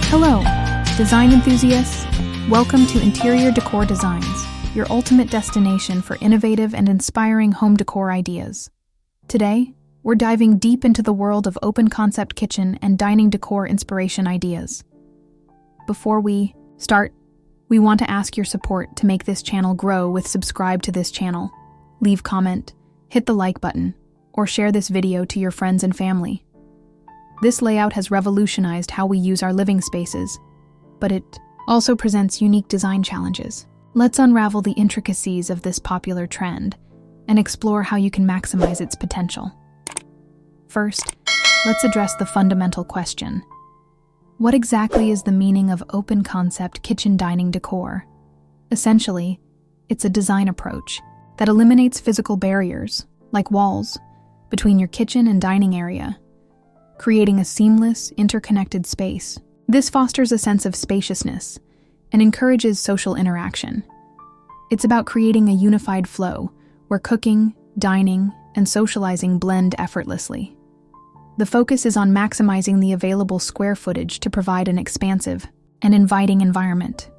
Hello, design enthusiasts. Welcome to Interior Decor Designs, your ultimate destination for innovative and inspiring home decor ideas. Today, we're diving deep into the world of open-concept kitchen and dining decor inspiration ideas. Before we start, we want to ask your support to make this channel grow with subscribe to this channel, leave comment, hit the like button, or share this video to your friends and family. This layout has revolutionized how we use our living spaces, but it also presents unique design challenges. Let's unravel the intricacies of this popular trend and explore how you can maximize its potential. First, let's address the fundamental question. What exactly is the meaning of open-concept kitchen dining decor? Essentially, it's a design approach that eliminates physical barriers, like walls, between your kitchen and dining area, creating a seamless, interconnected space. This fosters a sense of spaciousness and encourages social interaction. It's about creating a unified flow where cooking, dining, and socializing blend effortlessly. The focus is on maximizing the available square footage to provide an expansive and inviting environment.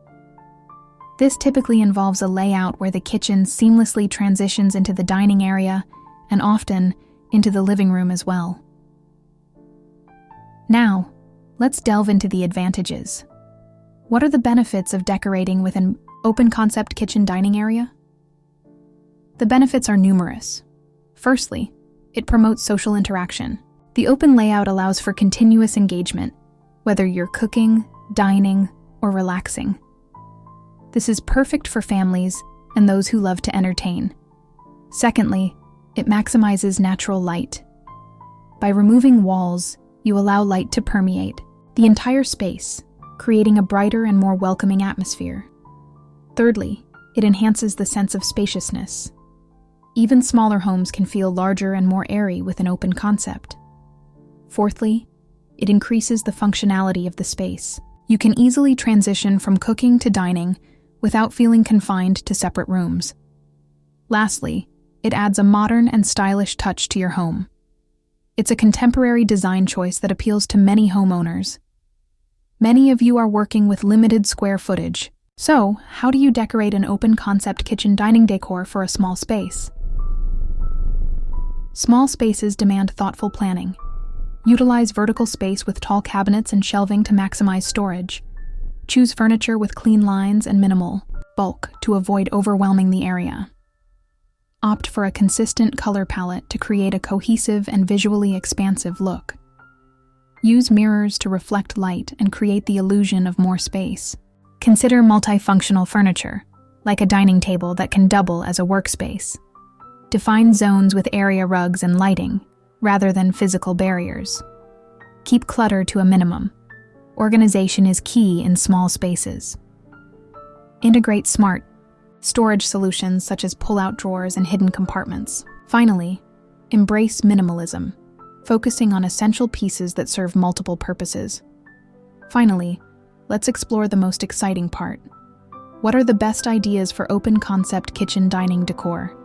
This typically involves a layout where the kitchen seamlessly transitions into the dining area and often into the living room as well. Now, let's delve into the advantages. What are the benefits of decorating with an open-concept kitchen dining area? The benefits are numerous. Firstly, it promotes social interaction. The open layout allows for continuous engagement, whether you're cooking, dining, or relaxing. This is perfect for families and those who love to entertain. Secondly, it maximizes natural light. By removing walls, you allow light to permeate the entire space, creating a brighter and more welcoming atmosphere. Thirdly, it enhances the sense of spaciousness. Even smaller homes can feel larger and more airy with an open concept. Fourthly, it increases the functionality of the space. You can easily transition from cooking to dining without feeling confined to separate rooms. Lastly, it adds a modern and stylish touch to your home. It's a contemporary design choice that appeals to many homeowners. Many of you are working with limited square footage. So, how do you decorate an open-concept kitchen dining decor for a small space? Small spaces demand thoughtful planning. Utilize vertical space with tall cabinets and shelving to maximize storage. Choose furniture with clean lines and minimal bulk to avoid overwhelming the area. Opt for a consistent color palette to create a cohesive and visually expansive look. Use mirrors to reflect light and create the illusion of more space. Consider multifunctional furniture, like a dining table that can double as a workspace. Define zones with area rugs and lighting, rather than physical barriers. Keep clutter to a minimum. Organization is key in small spaces. Integrate smart storage solutions such as pull-out drawers and hidden compartments. Finally, embrace minimalism, focusing on essential pieces that serve multiple purposes. Finally, let's explore the most exciting part. What are the best ideas for open-concept kitchen dining decor?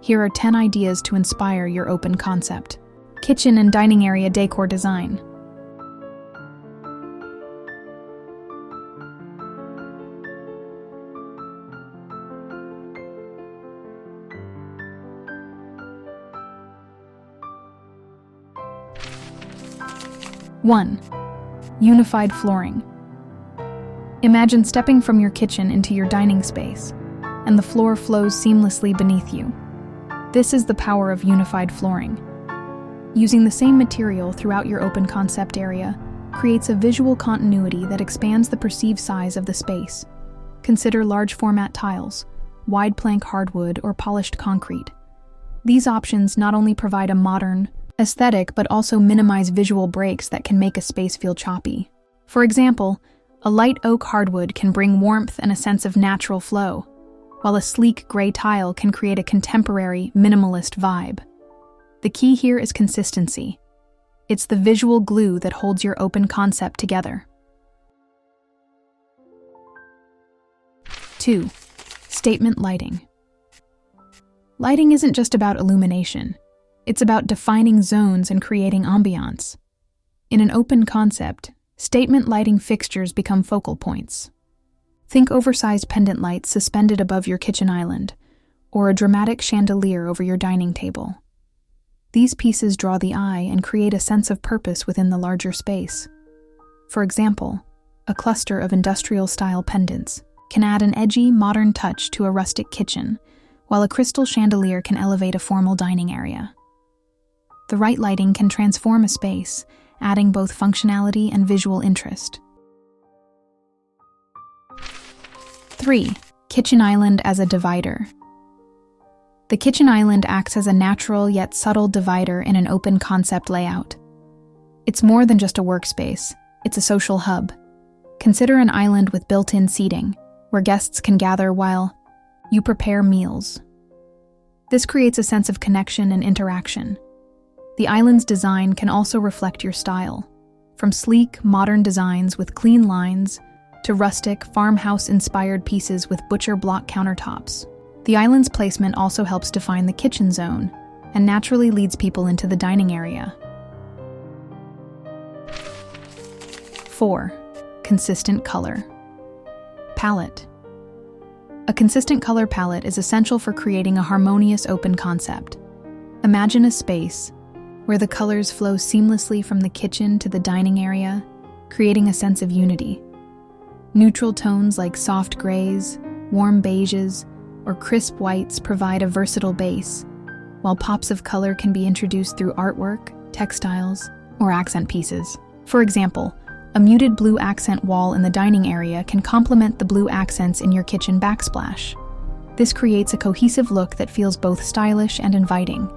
Here are 10 ideas to inspire your open-concept kitchen and dining area decor design. One, unified flooring. Imagine stepping from your kitchen into your dining space, and the floor flows seamlessly beneath you. This is the power of unified flooring. Using the same material throughout your open concept area creates a visual continuity that expands the perceived size of the space. Consider large format tiles, wide plank hardwood, or polished concrete. These options not only provide a modern aesthetic but also minimize visual breaks that can make a space feel choppy. For example, a light oak hardwood can bring warmth and a sense of natural flow, while a sleek gray tile can create a contemporary, minimalist vibe. The key here is consistency. It's the visual glue that holds your open concept together. 2. Statement lighting. Lighting isn't just about illumination. It's about defining zones and creating ambiance. In an open concept, Statement lighting fixtures become focal points. Think oversized pendant lights suspended above your kitchen island, or a dramatic chandelier over your dining table. These pieces draw the eye and create a sense of purpose within the larger space. For example, a cluster of industrial-style pendants can add an edgy, modern touch to a rustic kitchen, while a crystal chandelier can elevate a formal dining area. The right lighting can transform a space, adding both functionality and visual interest. 3. Kitchen island as a divider. The kitchen island acts as a natural yet subtle divider in an open concept layout. It's more than just a workspace, it's a social hub. Consider an island with built-in seating, where guests can gather while you prepare meals. This creates a sense of connection and interaction. The island's design can also reflect your style, from sleek, modern designs with clean lines to rustic, farmhouse-inspired pieces with butcher block countertops. The island's placement also helps define the kitchen zone and naturally leads people into the dining area. 4. Consistent color. Palette. A consistent color palette is essential for creating a harmonious open concept. Imagine a space where the colors flow seamlessly from the kitchen to the dining area, creating a sense of unity. Neutral tones like soft grays, warm beiges, or crisp whites provide a versatile base, while pops of color can be introduced through artwork, textiles, or accent pieces. For example, a muted blue accent wall in the dining area can complement the blue accents in your kitchen backsplash. This creates a cohesive look that feels both stylish and inviting.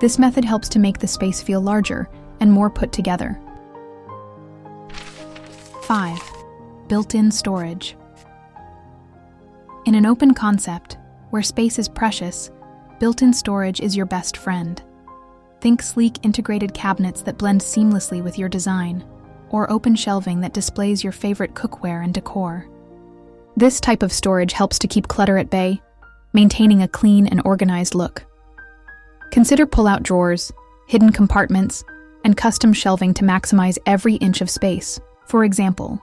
This method helps to make the space feel larger and more put together. 5. Built-in storage. In an open concept, where space is precious, built-in storage is your best friend. Think sleek integrated cabinets that blend seamlessly with your design, or open shelving that displays your favorite cookware and decor. This type of storage helps to keep clutter at bay, maintaining a clean and organized look. Consider pull-out drawers, hidden compartments, and custom shelving to maximize every inch of space. For example,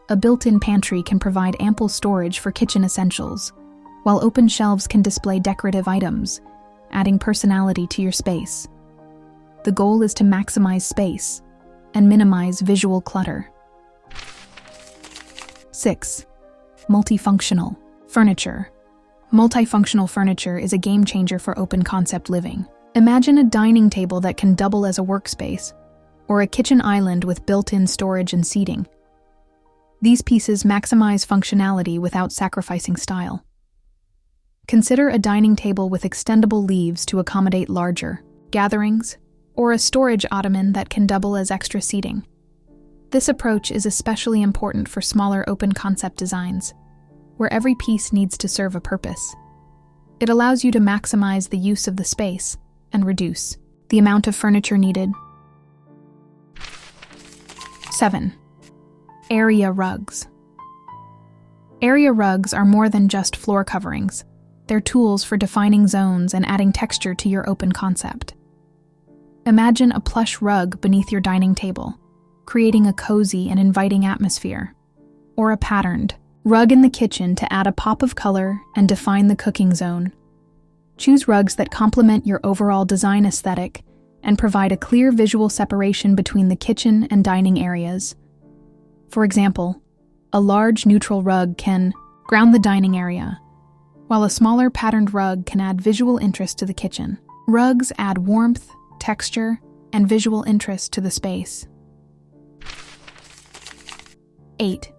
a built-in pantry can provide ample storage for kitchen essentials, while open shelves can display decorative items, adding personality to your space. The goal is to maximize space and minimize visual clutter. 6. Multifunctional furniture. Multifunctional furniture is a game changer for open concept living. Imagine a dining table that can double as a workspace, or a kitchen island with built-in storage and seating. These pieces maximize functionality without sacrificing style. Consider a dining table with extendable leaves to accommodate larger gatherings, or a storage ottoman that can double as extra seating. This approach is especially important for smaller open concept designs, where every piece needs to serve a purpose. It allows you to maximize the use of the space and reduce the amount of furniture needed. 7. Area rugs. Area rugs are more than just floor coverings. They're tools for defining zones and adding texture to your open concept. Imagine a plush rug beneath your dining table, creating a cozy and inviting atmosphere, or a patterned rug in the kitchen to add a pop of color and define the cooking zone. Choose rugs that complement your overall design aesthetic and provide a clear visual separation between the kitchen and dining areas. For example, a large neutral rug can ground the dining area, while a smaller patterned rug can add visual interest to the kitchen. Rugs add warmth, texture, and visual interest to the space. 8.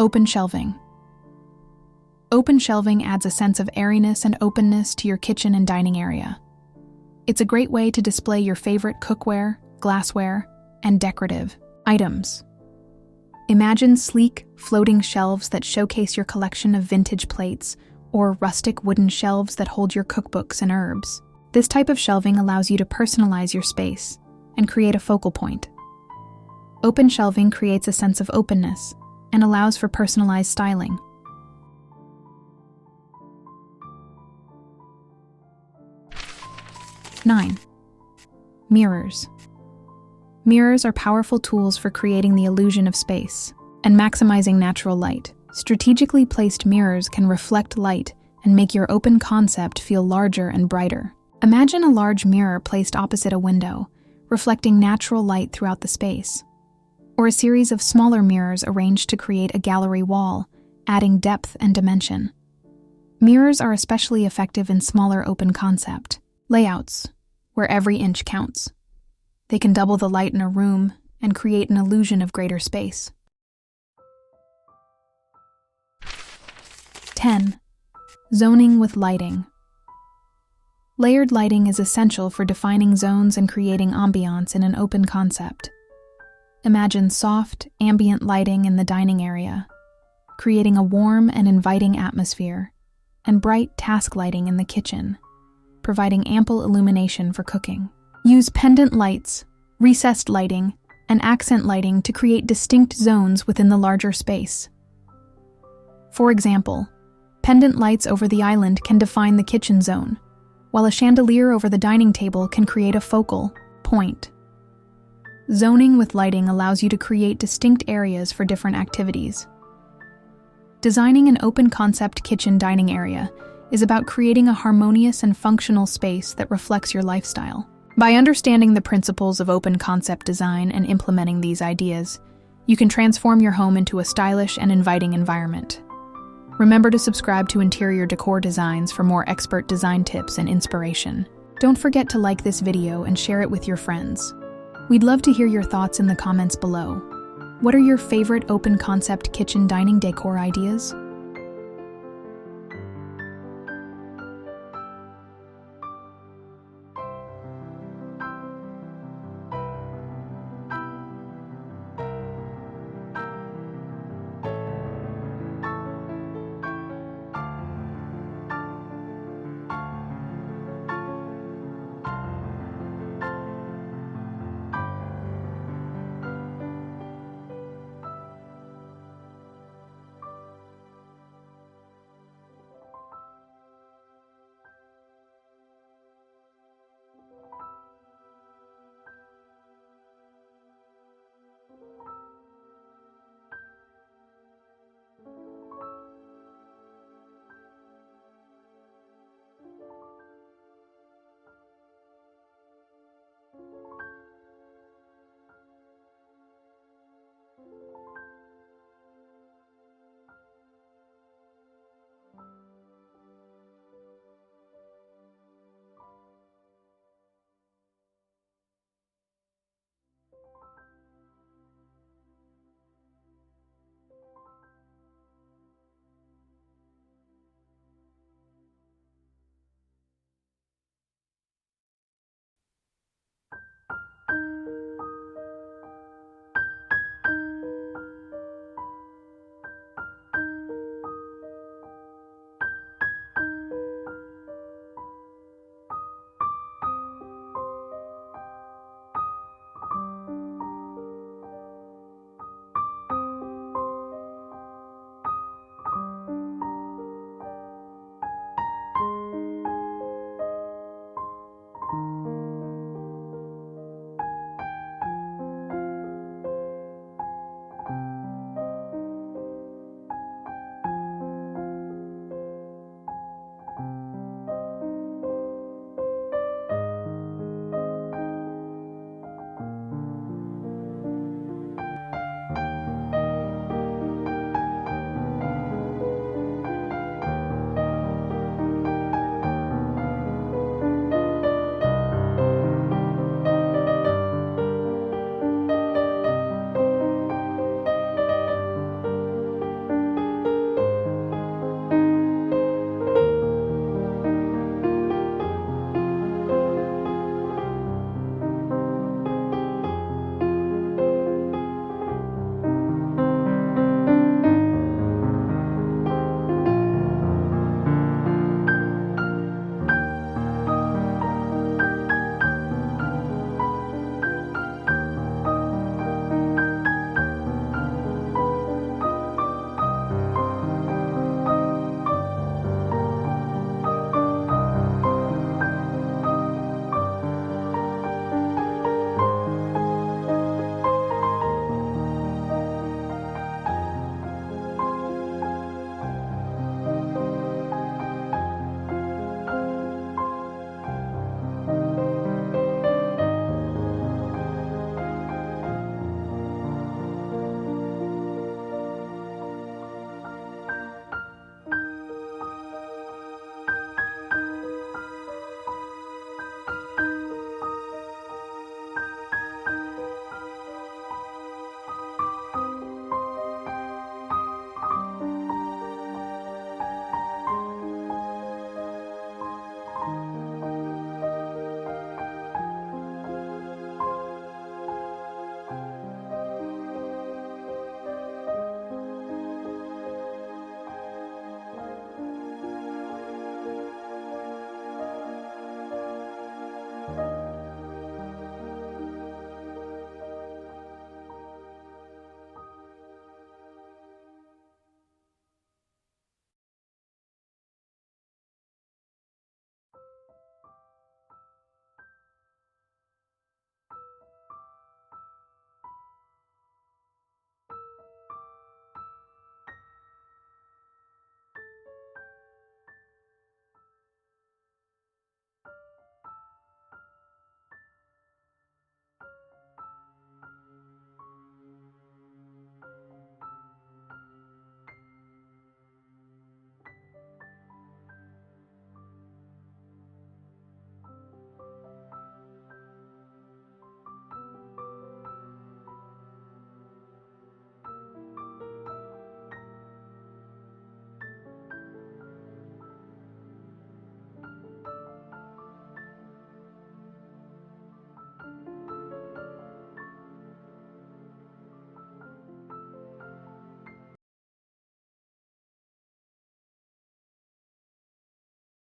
Open shelving. Open shelving adds a sense of airiness and openness to your kitchen and dining area. It's a great way to display your favorite cookware, glassware, and decorative items. Imagine sleek, floating shelves that showcase your collection of vintage plates, or rustic wooden shelves that hold your cookbooks and herbs. This type of shelving allows you to personalize your space and create a focal point. Open shelving creates a sense of openness and allows for personalized styling. 9. Mirrors. Mirrors are powerful tools for creating the illusion of space and maximizing natural light. Strategically placed mirrors can reflect light and make your open concept feel larger and brighter. Imagine a large mirror placed opposite a window, reflecting natural light throughout the space. Or a series of smaller mirrors arranged to create a gallery wall, adding depth and dimension. Mirrors are especially effective in smaller open concept layouts, where every inch counts. They can double the light in a room and create an illusion of greater space. 10. Zoning with lighting. Layered lighting is essential for defining zones and creating ambiance in an open concept. Imagine soft, ambient lighting in the dining area, creating a warm and inviting atmosphere, and bright task lighting in the kitchen, providing ample illumination for cooking. Use pendant lights, recessed lighting, and accent lighting to create distinct zones within the larger space. For example, pendant lights over the island can define the kitchen zone, while a chandelier over the dining table can create a focal point. Zoning with lighting allows you to create distinct areas for different activities. Designing an open-concept kitchen dining area is about creating a harmonious and functional space that reflects your lifestyle. By understanding the principles of open-concept design and implementing these ideas, you can transform your home into a stylish and inviting environment. Remember to subscribe to Interior Decor Designs for more expert design tips and inspiration. Don't forget to like this video and share it with your friends. We'd love to hear your thoughts in the comments below. What are your favorite open-concept kitchen dining decor ideas?